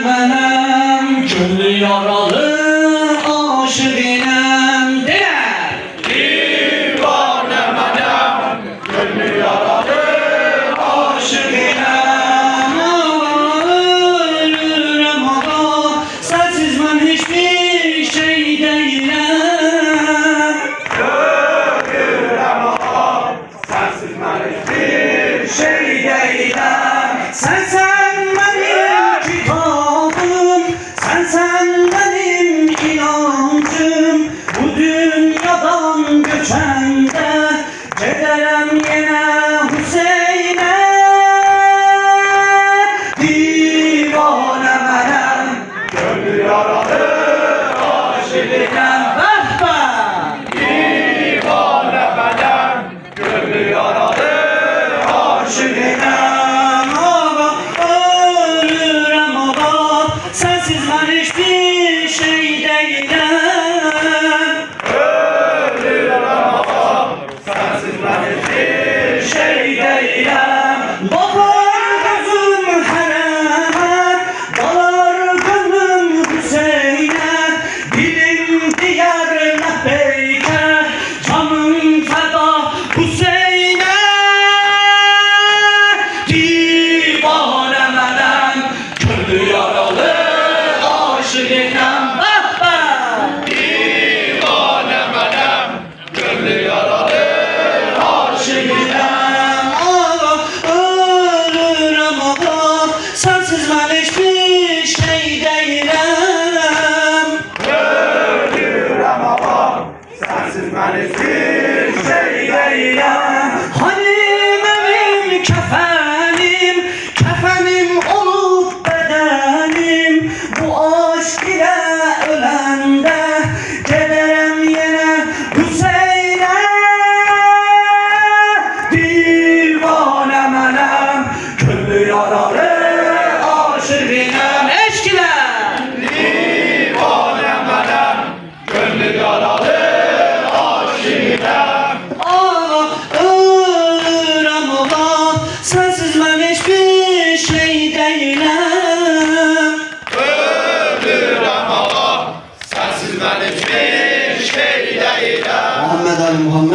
Benim gönlü yaralı aşık inem divane benim gönlü yaralı aşık inem ölürüm ama sensiz ben hiçbir şey değilim ölürüm ama sensiz ben hiçbir şey değilim sen benim kitabım sen benim inancım bu dünyadan göçende giderim yine Hüseyin'e divane benim gönlü yaralı aşıkinem divane benim gönlü yaralı aşıkinem sensiz beni